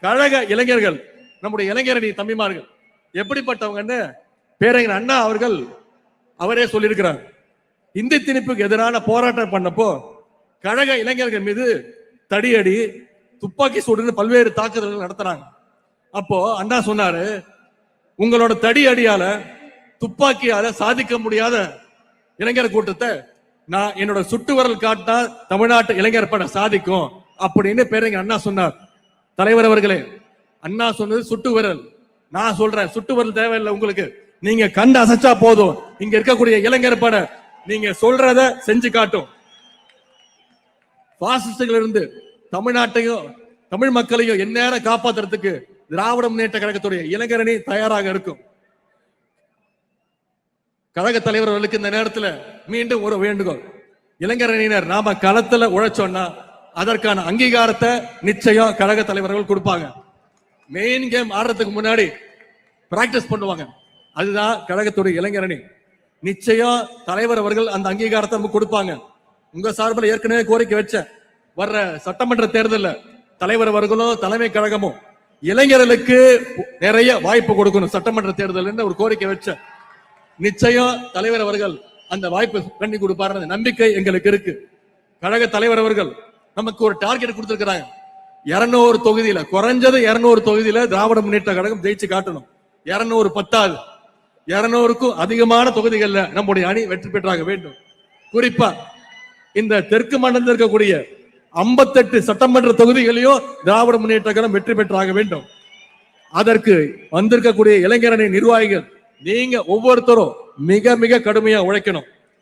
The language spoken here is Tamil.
கழக இளைஞர்கள், நம்முடைய இளைஞரணி தம்பிமார்கள் எப்படிப்பட்டவங்கன்னு பேரறிஞர் அண்ணா அவர்கள் அவரே சொல்லியிருக்கிறார். இந்தி திணிப்புக்கு எதிரான போராட்டம் பண்ணப்போ கழக இளைஞர்கள் மீது தடியடி, துப்பாக்கி சூடு பல்வேறு தாக்குதல்கள் நடத்துறாங்க. அப்போ அண்ணா சொன்னாரு, உங்களோட தடி அடியால துப்பாக்கியால சாதிக்க முடியாத இளைஞர் கூட்டத்தை நான் என்னோட சுட்டு விரல் காட்டினா தமிழ்நாட்டு இளைஞர் பட சாதிக்கும் அப்படின்னு பேரறிஞர் அண்ணா சொன்னார். தலைவர் அவர்களே, அண்ணா சொன்னது சுட்டு விரல், நான் சொல்றேன் சுட்டு விரல் தேவையில்லை உங்களுக்கு. நீங்க கண்டு அசைச்சா போதும், இங்க இருக்கக்கூடிய இளைஞர் பட நீங்க சொல்றத செஞ்சு காட்டும். பாசிஸ்டுகள் இருந்து தமிழ்நாட்டையும் தமிழ் மக்களையும் எந்நேரம் காப்பாத்துறதுக்கு திராவிட முன்னேற்ற கழகத்துடைய இளைஞரணி தயாராக இருக்கும். கழக தலைவர்களுக்கு இந்த நேரத்தில் மீண்டும் ஒரு வேண்டுகோள், இளைஞரணியினர் நாம களத்துல உழைச்சோம்னா அதற்கான அங்கீகாரத்தை நிச்சயம் கழக தலைவர்கள் கொடுப்பாங்க. மெயின் கேம் ஆடுறதுக்கு முன்னாடி பிராக்டிஸ் பண்ணுவாங்க. அதுதான் கழகத்துடைய இளைஞரணி. நிச்சயம் தலைவர் அவர்கள் அந்த அங்கீகாரத்தை நமக்கு கொடுப்பாங்க. உங்க சார்பில் ஏற்கனவே கோரிக்கை வச்ச வர்ற சட்டமன்ற தேர்தலில் தலைவர் அவர்களும் தலைமை கழகமும் இளைஞர்களுக்கு நிறைய வாய்ப்பு கொடுக்கணும் சட்டமன்ற தேர்தல் ஒரு கோரிக்கை வச்ச. நிச்சயம் தலைவர் அவர்கள் அந்த வாய்ப்பு பண்ணி கொடுப்பாரு நம்பிக்கை எங்களுக்கு இருக்கு. கழக தலைவர் அவர்கள் நமக்கு ஒரு டார்கெட் கொடுத்திருக்கிறாங்க. 200 தொகுதியில, குறைஞ்சது 200 தொகுதியில திராவிட முன்னேற்ற கழகம் ஜெயிச்சு காட்டணும். 200 பத்தாது, 200க்கும் அதிகமான தொகுதிகள்ல நம்முடைய அணி வெற்றி பெற்றாக வேண்டும். குறிப்பா இந்த தெற்கு மண்டலத்தில் இருக்கக்கூடிய 58 சட்டமன்ற தொகுதிகளையும் திராவிட முன்னேற்ற கழகம் வெற்றி பெற்றாக வேண்டும். அதற்கு வந்திருக்கக்கூடிய இளைஞரணி நிர்வாகிகள் நீங்க ஒவ்வொருத்தரும் மிக மிக கடுமையா உழைக்கணும்.